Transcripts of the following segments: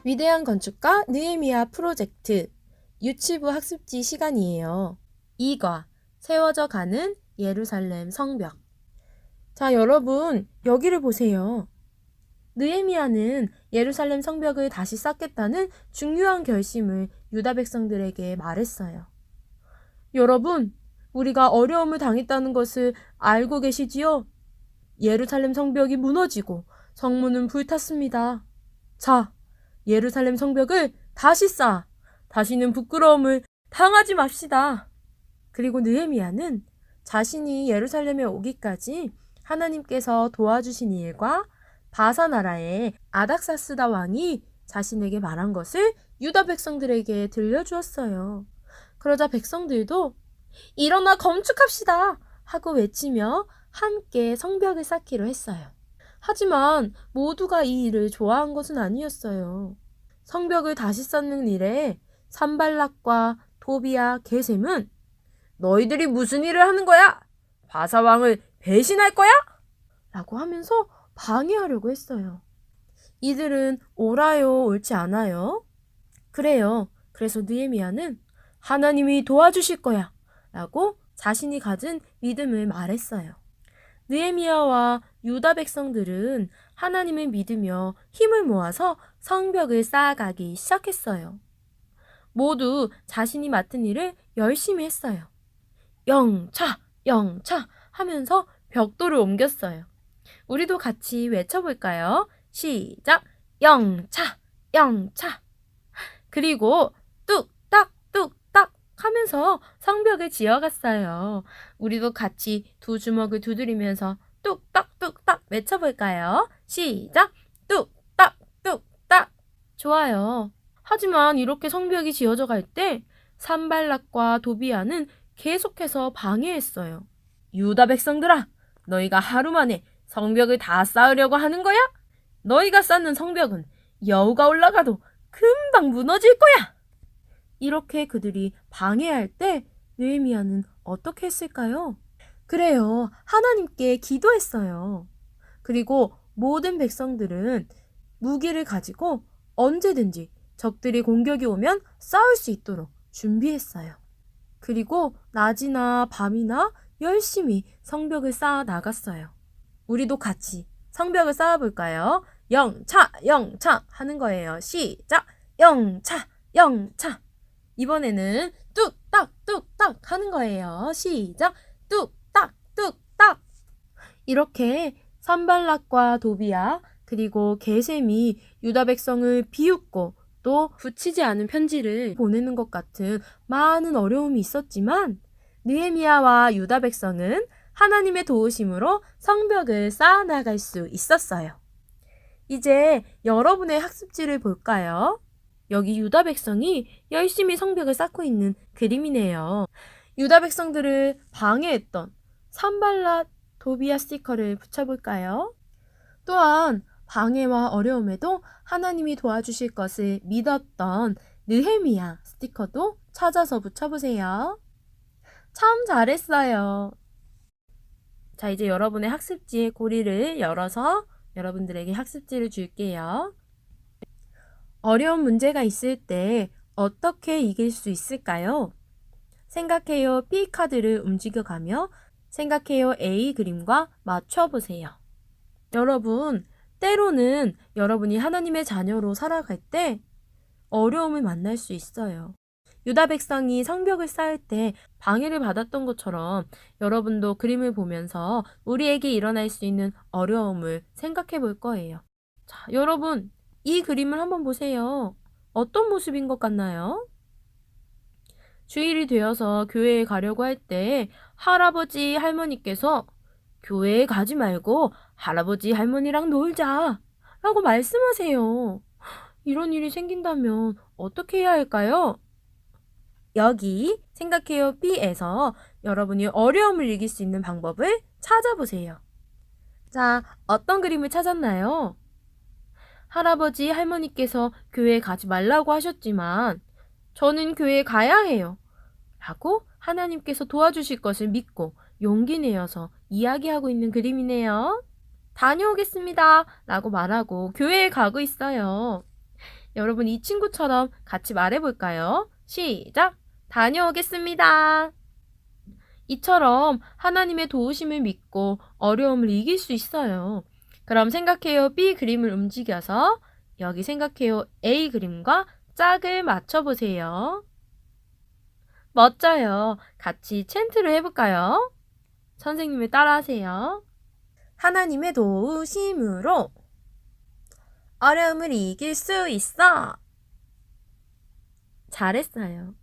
위대한 건축가 느헤미야 프로젝트 유치부 학습지 시간이에요. 2과 세워져 가는 예루살렘 성벽. 자, 여러분 여기를 보세요. 느헤미야는 예루살렘 성벽을 다시 쌓겠다는 중요한 결심을 유다 백성들에게 말했어요. 여러분, 우리가 어려움을 당했다는 것을 알고 계시지요? 예루살렘 성벽이 무너지고 성문은 불탔습니다. 자, 예루살렘 성벽을 다시 쌓아 다시는 부끄러움을 당하지 맙시다. 그리고 느헤미야는 자신이 예루살렘에 오기까지 하나님께서 도와주신 일과 바사 나라의 아닥사스다 왕이 자신에게 말한 것을 유다 백성들에게 들려주었어요. 그러자 백성들도 일어나 건축합시다 하고 외치며 함께 성벽을 쌓기로 했어요. 하지만 모두가 이 일을 좋아한 것은 아니었어요. 성벽을 다시 쌓는 일에 산발락과 도비야, 게셈은 너희들이 무슨 일을 하는 거야? 바사왕을 배신할 거야? 라고 하면서 방해하려고 했어요. 이들은 옳아요, 옳지 않아요? 그래요. 그래서 느헤미야는 하나님이 도와주실 거야 라고 자신이 가진 믿음을 말했어요. 느헤미야와 유다 백성들은 하나님을 믿으며 힘을 모아서 성벽을 쌓아가기 시작했어요. 모두 자신이 맡은 일을 열심히 했어요. 영차, 영차 하면서 벽돌을 옮겼어요. 우리도 같이 외쳐볼까요? 시작! 영차, 영차. 그리고 뚝딱, 뚝딱 하면서 성벽을 지어갔어요. 우리도 같이 두 주먹을 두드리면서 뚝딱, 뚝딱 외쳐볼까요? 시작! 뚝딱, 뚝딱. 좋아요. 하지만 이렇게 성벽이 지어져 갈 때 산발락과 도비야는 계속해서 방해했어요. 유다 백성들아, 너희가 하루 만에 성벽을 다 쌓으려고 하는 거야? 너희가 쌓는 성벽은 여우가 올라가도 금방 무너질 거야. 이렇게 그들이 방해할 때 느헤미야는 어떻게 했을까요? 그래요. 하나님께 기도했어요. 그리고 모든 백성들은 무기를 가지고 언제든지 적들이 공격이 오면 싸울 수 있도록 준비했어요. 그리고 낮이나 밤이나 열심히 성벽을 쌓아 나갔어요. 우리도 같이 성벽을 쌓아볼까요? 영차, 영차 하는 거예요. 시작! 영차, 영차. 이번에는 뚝딱, 뚝딱 하는 거예요. 시작! 뚝딱, 뚝딱. 이렇게 산발락과 도비야 그리고 게셈이 유다 백성을 비웃고 또 붙이지 않은 편지를 보내는 것 같은 많은 어려움이 있었지만 느헤미야와 유다 백성은 하나님의 도우심으로 성벽을 쌓아나갈 수 있었어요. 이제 여러분의 학습지를 볼까요? 여기 유다 백성이 열심히 성벽을 쌓고 있는 그림이네요. 유다 백성들을 방해했던 산발랏, 도비야 스티커를 붙여볼까요? 또한 방해와 어려움에도 하나님이 도와주실 것을 믿었던 느헤미야 스티커도 찾아서 붙여보세요. 참 잘했어요. 자, 이제 여러분의 학습지의 고리를 열어서 여러분들에게 학습지를 줄게요. 어려운 문제가 있을 때 어떻게 이길 수 있을까요? 생각해요 B 카드를 움직여가며 생각해요 A 그림과 맞춰보세요. 여러분, 때로는 여러분이 하나님의 자녀로 살아갈 때 어려움을 만날 수 있어요. 유다 백성이 성벽을 쌓을 때 방해를 받았던 것처럼 여러분도 그림을 보면서 우리에게 일어날 수 있는 어려움을 생각해 볼 거예요. 자, 여러분, 이 그림을 한번 보세요. 어떤 모습인 것 같나요? 주일이 되어서 교회에 가려고 할 때 할아버지, 할머니께서 교회에 가지 말고 할아버지, 할머니랑 놀자 라고 말씀하세요. 이런 일이 생긴다면 어떻게 해야 할까요? 여기 생각해요 B에서 여러분이 어려움을 이길 수 있는 방법을 찾아보세요. 자, 어떤 그림을 찾았나요? 할아버지, 할머니께서 교회에 가지 말라고 하셨지만 저는 교회에 가야 해요. 라고 하나님께서 도와주실 것을 믿고 용기 내어서 이야기하고 있는 그림이네요. 다녀오겠습니다. 라고 말하고 교회에 가고 있어요. 여러분 이 친구처럼 같이 말해볼까요? 시작! 다녀오겠습니다. 이처럼 하나님의 도우심을 믿고 어려움을 이길 수 있어요. 그럼 생각해요 B 그림을 움직여서 여기 생각해요 A 그림과 짝을 맞춰보세요. 멋져요. 같이 챈트를 해볼까요? 선생님을 따라하세요. 하나님의 도우심으로 어려움을 이길 수 있어. 잘했어요.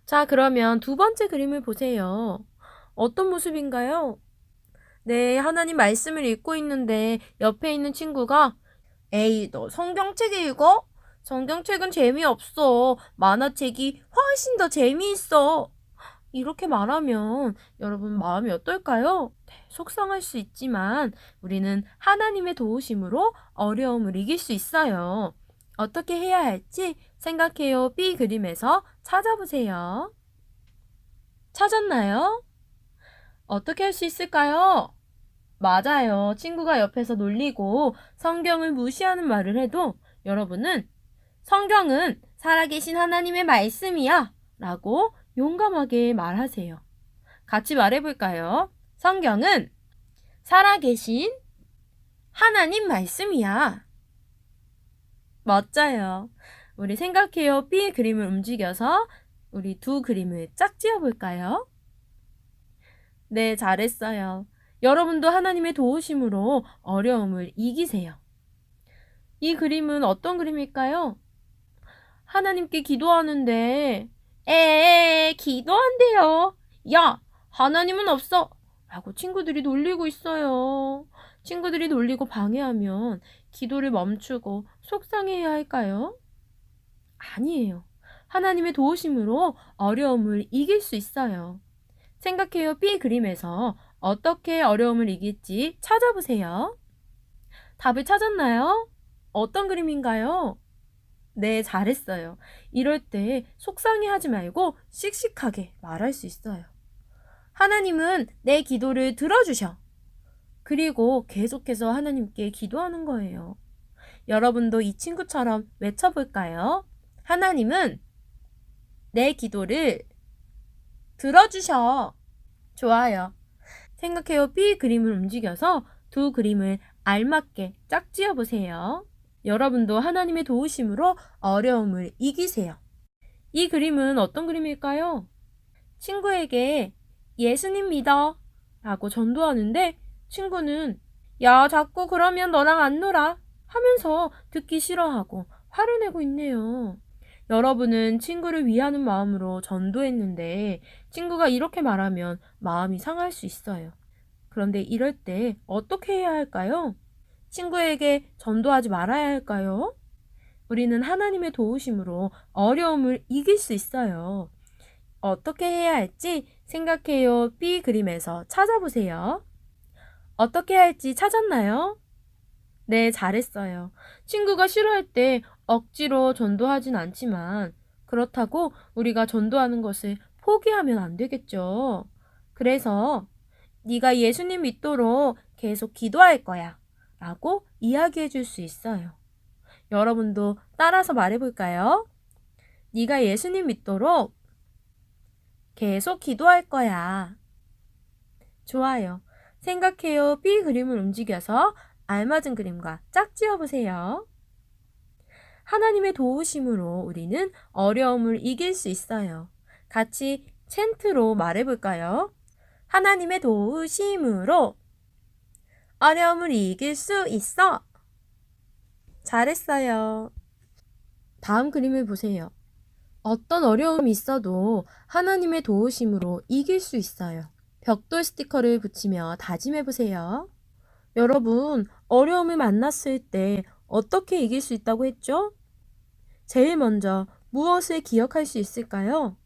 자, 그러면 두 번째 그림을 보세요. 어떤 모습인가요? 네, 하나님 말씀을 읽고 있는데 옆에 있는 친구가 에이, 너 성경책 읽어? 성경책은 재미없어. 만화책이 훨씬 더 재미있어. 이렇게 말하면 여러분 마음이 어떨까요? 네, 속상할 수 있지만 우리는 하나님의 도우심으로 어려움을 이길 수 있어요. 어떻게 해야 할지 생각해요. B 그림에서 찾아보세요. 찾았나요? 어떻게 할 수 있을까요? 맞아요. 친구가 옆에서 놀리고 성경을 무시하는 말을 해도 여러분은 성경은 살아계신 하나님의 말씀이야 라고 용감하게 말하세요. 같이 말해볼까요? 성경은 살아계신 하나님 말씀이야. 멋져요. 우리 생각해요. B 그림을 움직여서 우리 두 그림을 짝지어 볼까요? 네, 잘했어요. 여러분도 하나님의 도우심으로 어려움을 이기세요. 이 그림은 어떤 그림일까요? 하나님께 기도하는데 기도한대요. 야, 하나님은 없어. 라고 친구들이 놀리고 있어요. 친구들이 놀리고 방해하면 기도를 멈추고 속상해야 할까요? 아니에요. 하나님의 도우심으로 어려움을 이길 수 있어요. 생각해요. B 그림에서 어떻게 어려움을 이길지 찾아보세요. 답을 찾았나요? 어떤 그림인가요? 네, 잘했어요. 이럴 때 속상해하지 말고 씩씩하게 말할 수 있어요. 하나님은 내 기도를 들어주셔. 그리고 계속해서 하나님께 기도하는 거예요. 여러분도 이 친구처럼 외쳐볼까요? 하나님은 내 기도를 들어주셔. 좋아요. 생각해요. B 그림을 움직여서 두 그림을 알맞게 짝지어 보세요. 여러분도 하나님의 도우심으로 어려움을 이기세요. 이 그림은 어떤 그림일까요? 친구에게 예수님 믿어 라고 전도하는데 친구는 야, 자꾸 그러면 너랑 안 놀아 하면서 듣기 싫어하고 화를 내고 있네요. 여러분은 친구를 위하는 마음으로 전도했는데 친구가 이렇게 말하면 마음이 상할 수 있어요. 그런데 이럴 때 어떻게 해야 할까요? 친구에게 전도하지 말아야 할까요? 우리는 하나님의 도우심으로 어려움을 이길 수 있어요. 어떻게 해야 할지 생각해요. B 그림에서 찾아보세요. 어떻게 할지 찾았나요? 네, 잘했어요. 친구가 싫어할 때 억지로 전도하진 않지만 그렇다고 우리가 전도하는 것을 포기하면 안 되겠죠. 그래서 네가 예수님 믿도록 계속 기도할 거야 라고 이야기해 줄 수 있어요. 여러분도 따라서 말해볼까요? 네가 예수님 믿도록 계속 기도할 거야. 좋아요. 생각해요. B 그림을 움직여서 알맞은 그림과 짝지어 보세요. 하나님의 도우심으로 우리는 어려움을 이길 수 있어요. 같이 챈트로 말해볼까요? 하나님의 도우심으로 어려움을 이길 수 있어. 잘했어요. 다음 그림을 보세요. 어떤 어려움이 있어도 하나님의 도우심으로 이길 수 있어요. 벽돌 스티커를 붙이며 다짐해보세요. 여러분, 어려움을 만났을 때 어떻게 이길 수 있다고 했죠? 제일 먼저 무엇을 기억할 수 있을까요?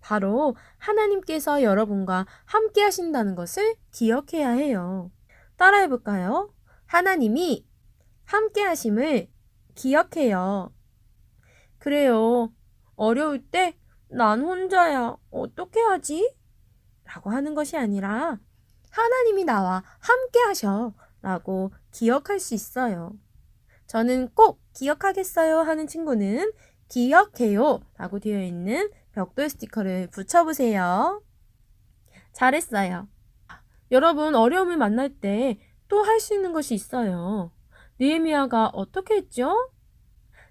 바로 하나님께서 여러분과 함께 하신다는 것을 기억해야 해요. 따라해볼까요? 하나님이 함께 하심을 기억해요. 그래요. 어려울 때 난 혼자야. 어떻게 하지? 라고 하는 것이 아니라 하나님이 나와 함께 하셔 라고 기억할 수 있어요. 저는 꼭 기억하겠어요 하는 친구는 기억해요 라고 되어 있는 벽돌 스티커를 붙여보세요. 잘했어요. 여러분, 어려움을 만날 때 또 할 수 있는 것이 있어요. 느헤미야가 어떻게 했죠?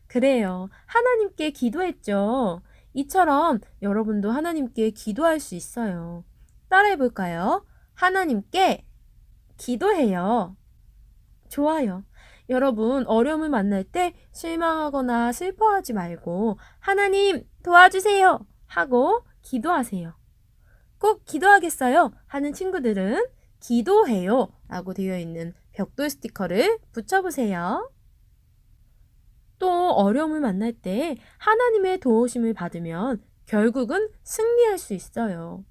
그래요. 하나님께 기도했죠. 이처럼 여러분도 하나님께 기도할 수 있어요. 따라해 볼까요? 하나님께 기도해요. 좋아요. 여러분, 어려움을 만날 때 실망하거나 슬퍼하지 말고 하나님 도와주세요 하고 기도하세요. 꼭 기도하겠어요 하는 친구들은 기도해요 라고 되어 있는 벽돌 스티커를 붙여보세요. 또 어려움을 만날 때 하나님의 도우심을 받으면 결국은 승리할 수 있어요.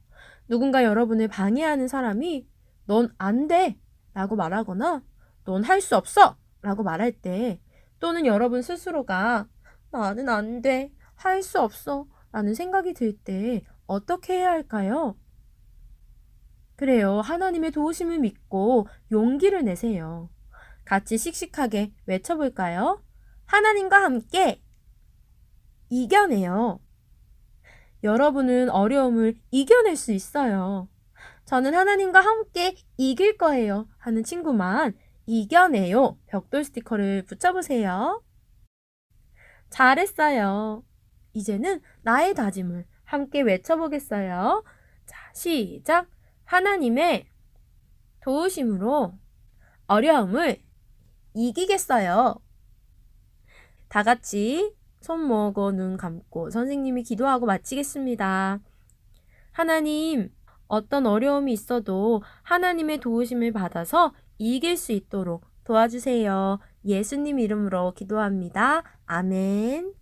누군가 여러분을 방해하는 사람이 넌 안 돼 라고 말하거나 넌 할 수 없어 라고 말할 때 또는 여러분 스스로가 나는 안 돼, 할 수 없어 라는 생각이 들 때 어떻게 해야 할까요? 그래요. 하나님의 도우심을 믿고 용기를 내세요. 같이 씩씩하게 외쳐볼까요? 하나님과 함께 이겨내요. 여러분은 어려움을 이겨낼 수 있어요. 저는 하나님과 함께 이길 거예요 하는 친구만 이겨내요 벽돌 스티커를 붙여보세요. 잘했어요. 이제는 나의 다짐을 함께 외쳐보겠어요. 자, 시작. 하나님의 도우심으로 어려움을 이기겠어요. 다 같이 손 모으고 눈 감고 선생님이 기도하고 마치겠습니다. 하나님, 어떤 어려움이 있어도 하나님의 도우심을 받아서 이길 수 있도록 도와주세요. 예수님 이름으로 기도합니다. 아멘.